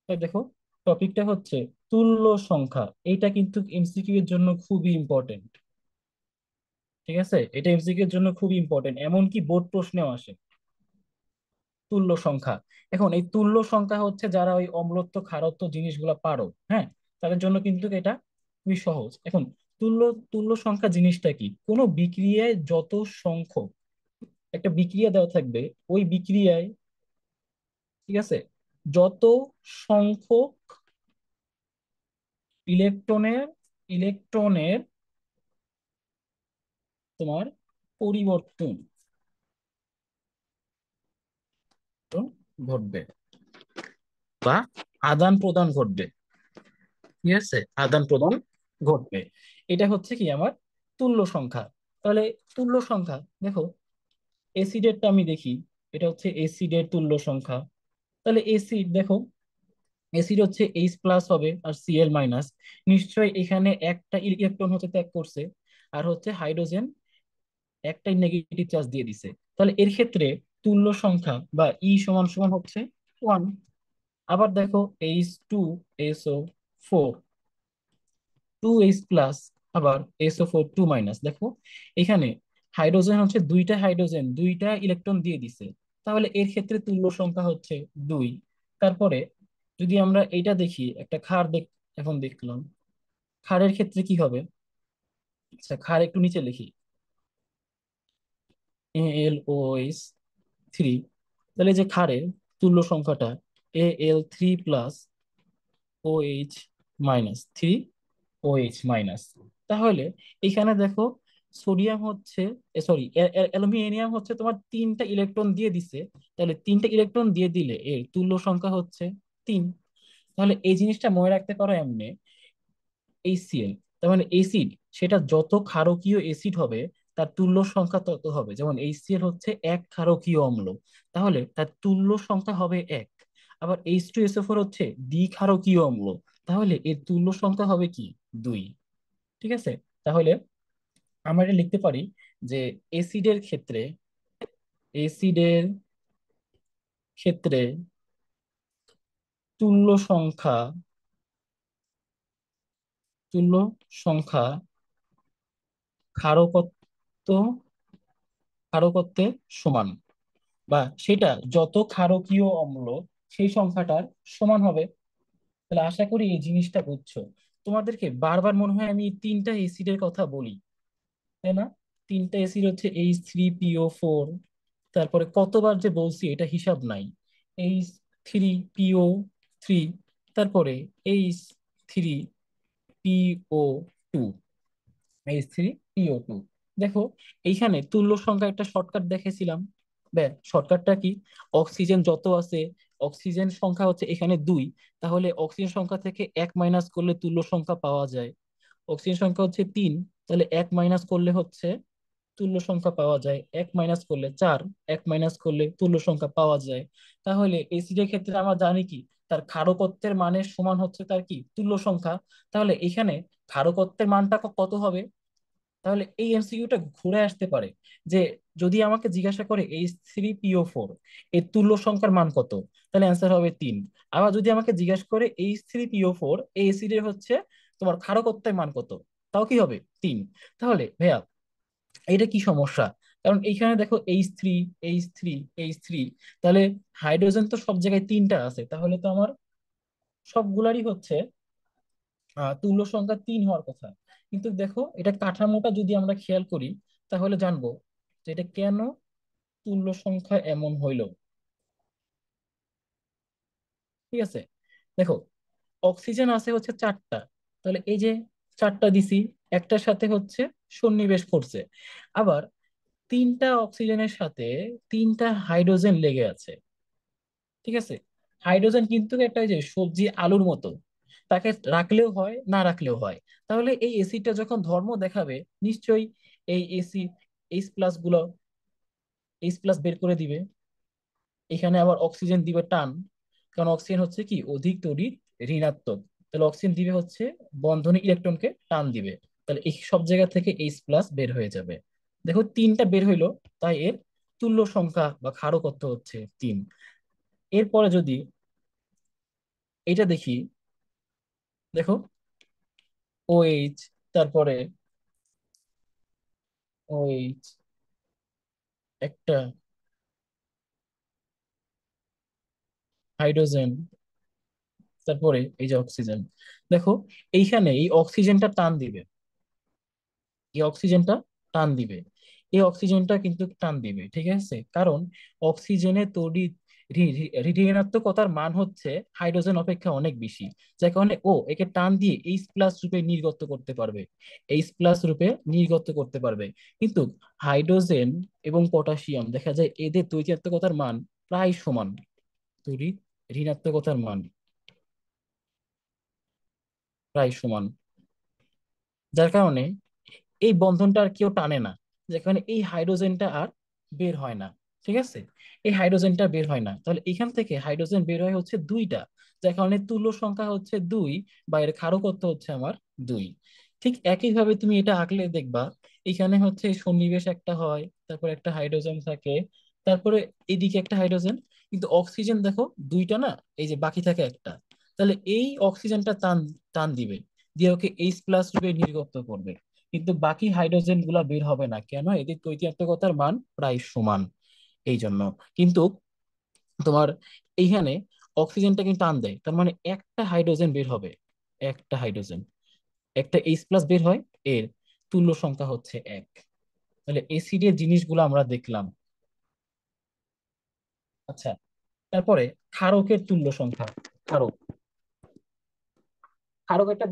তাই দেখো, টপিকটা হচ্ছে তুল্য সংখ্যা। এইটা কিন্তু এমসিকিউ এর জন্য খুবই ইম্পর্টেন্ট। ঠিক আছে, এটা এমসিকিউ এর জন্য খুবই ইম্পর্টেন্ট, এমনকি বোর্ড প্রশ্নেও আসে তুল্য সংখ্যা। এখন এই তুল্য সংখ্যা হচ্ছে যারা ওই অম্লত্ব ক্ষারত্ব জিনিসগুলো পারো, হ্যাঁ, তাদের জন্য কিন্তু এটা খুবই সহজ। এখন তুল্য তুল্য সংখ্যা জিনিসটা কি? কোনো বিক্রিয়ায় যত সংখ্যক, একটা বিক্রিয়া দেওয়া থাকবে, ওই বিক্রিয়ায়, ঠিক আছে, যত সংখ্যক ইলেকট্রনের ইলেকট্রনের তোমার পরিবর্তন ঘটবে বা আদান প্রদান ঘটবে। ঠিক আছে, আদান প্রদান ঘটবে। এটা হচ্ছে কি আমার তুল্য সংখ্যা। তাহলে তুল্য সংখ্যা দেখো, এসিডেরটা আমি দেখি, এটা হচ্ছে এসিডের তুল্য সংখ্যা। তাহলে এসিড দেখো, এসিড হচ্ছে এইচ প্লাস হবে আর সিএল মাইনাস। নিশ্চয়ই এখানে একটা ইলেকট্রন হচ্ছে ত্যাগ করছে, আর হচ্ছে হাইড্রোজেন একটাই নেগেটিভ চার্জ দিয়ে দিছে। তাহলে এর ক্ষেত্রে তুল্য সংখ্যা বা ই সমান সমান হচ্ছে 1। আবার দেখো, H2SO4, 2H প্লাস, আবার SO4 2 মাইনাস। দেখো এখানে হাইড্রোজেন হচ্ছে দুইটা, হাইড্রোজেন দুইটা ইলেকট্রন দিয়ে দিছে, তাহলে এর ক্ষেত্রে তুল্য সংখ্যা হচ্ছে 2। তারপরে যদি আমরা এটা দেখি, একটা ক্ষার এখন দেখলাম, ক্ষারের ক্ষেত্রে কি হবে? আচ্ছা, ক্ষার একটু নিচে লিখি, AlOH3। তাহলে যে ক্ষারের তুল্য সংখ্যাটা Al3 + OH-3, OH-। তাহলে এখানে দেখো, সোডিয়াম হচ্ছে, সরি, অ্যালুমিনিয়াম হচ্ছে তোমার তিনটা ইলেকট্রন দিয়ে দিছে। তাহলে তিনটা ইলেকট্রন দিয়ে দিলে এর তুল্য সংখ্যা হচ্ছে 3। তাহলে এই জিনিসটা মনে রাখতে পারো এমনি, HCl, তার মানে এসিড, সেটা যত ক্ষারকীয় এসিড হবে তার তুল্য সংখ্যা তত হবে। যেমন HCl হচ্ছে এক ক্ষারকীয় অম্ল, তাহলে তার তুল্য সংখ্যা হবে 1। আবার H2SO4 হচ্ছে দ্বিক্ষারকীয় অম্ল, তাহলে এর তুল্য সংখ্যা হবে কি? 2। ঠিক আছে, তাহলে আমরা এটা লিখতে পারি যে এসিডের ক্ষেত্রে এসিডের ক্ষেত্রে তুল্য সংখ্যা তুল্য সংখ্যা ক্ষারকত্ব ক্ষারকত্বের সমান, বা সেটা যত ক্ষারকীয় অম্ল সেই সংখ্যাটার সমান হবে। তাহলে আশা করি এই জিনিসটা বুঝছো। তোমাদেরকে বারবার মনে হয় আমি তিনটা এসিডের কথা বলি, তাই না? তিনটা এসিড হচ্ছে H3PO4, তারপরে কতবার যে বলছি এটা হিসাব নাই। H3PO3, তারপরে H3PO2, H3PO2। দেখো, এইখানে তুল্য সংখ্যা একটা শর্টকাট দেখেছিলাম। শর্টকাটটা কি? অক্সিজেন যত আছে, অক্সিজেন সংখ্যা হচ্ছে এখানে 2, তাহলে অক্সিজেন সংখ্যা থেকে 1 মাইনাস করলে তুল্য সংখ্যা পাওয়া যায়। অক্সিজেন সংখ্যা হচ্ছে 3, তাহলে 1 মাইনাস করলে হচ্ছে তুল্য সংখ্যা পাওয়া যায়। 1 মাইনাস করলে 4, 1 মাইনাস করলে তুল্য সংখ্যা পাওয়া যায়। তাহলে এসিডের ক্ষেত্রে আমরা জানি কি, তার ক্ষারকত্বের মানের সমান হচ্ছে তার কি তুল্য সংখ্যা। তাহলে এখানে ক্ষারকত্বের মানটা কত হবে? তাহলে এই এমসিকিউটা ঘুরে আসতে পারে যে যদি আমাকে জিজ্ঞাসা করে H3PO4 এর তুল্য সংখ্যার মান কত, তাহলে অ্যান্সার হবে 3। আবার যদি আমাকে জিজ্ঞাসা করে H3PO4 এই অ্যাসিডের হচ্ছে তোমার ক্ষারকত্বের মান কত, তাও কি হবে? 3। তাহলে ভাইয়া, এটা কি সমস্যা? কারণ এইখানে দেখো H3, H3, H3, তাহলে হাইড্রোজেন তো সব জায়গায় তিনটা আছে, তাহলে তো আমার সবগুলারই হচ্ছে তুল্য সংখ্যা 3 হওয়ার কথা। কিন্তু দেখো, এটা কাঠামোটা যদি আমরা খেয়াল করি, তাহলে জানবো যে এটা কেন তুল্য সংখ্যা এমন হইলো। ঠিক আছে, দেখো, অক্সিজেন আছে হচ্ছে 4টা, তাহলে এই যে 4টা দিছি, একটার সাথে হচ্ছে সন্নিবেশ করছে। আবার তিনটা অক্সিজেনের সাথে তিনটা হাইড্রোজেন লেগে আছে। ঠিক আছে, হাইড্রোজেন কিন্তু একটা ওই যে সবজি আলুর মতো, তাকে রাখলেও হয় না রাখলেও হয়। তাহলে এই এসিডটা যখন ধর্ম দেখাবে, নিশ্চয়ই এই এসিড H+ গুলো H+ বের করে দিবে। এখানে আবার অক্সিজেন দিবে টান, কারণ অক্সিজেন হচ্ছে কি অধিক তড়িৎ ঋণাত্মক। তাহলে অক্সিজেন দিবে হচ্ছে বন্ধনী ইলেকট্রনকে টান দিবে। তাহলে এই সব জায়গা থেকে H+ বের হয়ে যাবে। দেখো, তিনটা বের হইলো, তাই এর তুল্য সংখ্যা বা ক্ষারকত্ব হচ্ছে 3। এরপরে যদি এটা দেখি, দেখো, OH, তারপরে OH একটা, হাইড্রোজেন, তারপরে এই যে অক্সিজেন। দেখো, এইখানে এই অক্সিজেনটা টান দিবে, এই অক্সিজেনটা টান দিবে, এই অক্সিজেনটা কিন্তু টান দিবে, ঠিক আছে? কারণ অক্সিজেনের তড়িৎ ঋণাত্মকতার মান হচ্ছে হাইড্রোজেন অপেক্ষা অনেক বেশি, যার কারণে ও একে টান দিয়ে H+ রূপে নির্গত করতে পারবে, H+ রূপে নির্গত করতে পারবে। কিন্তু হাইড্রোজেন এবং পটাশিয়াম দেখা যায় এদের তড়িৎাত্মকতার মান প্রায় সমান, তড়িৎ ঋণাত্মকতার মান প্রায় সমান, যার কারণে এই বন্ধনটা আর কেউ টানে না, যেখানে এই হাইড্রোজেনটা আর বের হয় না, ঠিক আছে? এই হাইড্রোজেনটা বের হয় না, তাহলে এখান থেকে হাইড্রোজেন বের হয় হচ্ছে দুইটা, যার কারণে তুল্য সংখ্যা হচ্ছে দুই, বা এর ক্ষারকত্ব হচ্ছে আমার দুই। ঠিক একইভাবে তুমি এটা আঁকলে দেখবা, এখানে হচ্ছে সন্নিবেশ একটা হয়, তারপর একটা হাইড্রোজেন থাকে, তারপরে এদিকে একটা হাইড্রোজেন, কিন্তু অক্সিজেন দেখো দুইটা না, এই যে বাকি থাকে একটা, তাহলে এই অক্সিজেনটা টান টান দিবে, দিয়ে ওকে H+ রূপে নির্গত করবে, কিন্তু বাকি হাইড্রোজেন গুলা বের হবে না, কেন? এদের তৈলাক্তকতার মান প্রায় সমান, এই জন্য। কিন্তু তোমার এইখানে অক্সিজেনটা কিন্তু টান দেয়, তার মানে একটা হাইড্রোজেন বের হবে, একটা হাইড্রোজেন, একটা H+ বের হয়, এর তুল্য সংখ্যা হচ্ছে এক। তাহলে অ্যাসিডের জিনিসগুলো আমরা দেখলাম। আচ্ছা, তারপরে ক্ষারকের তুল্য সংখ্যা, ক্ষারক, ক্ষারক একটা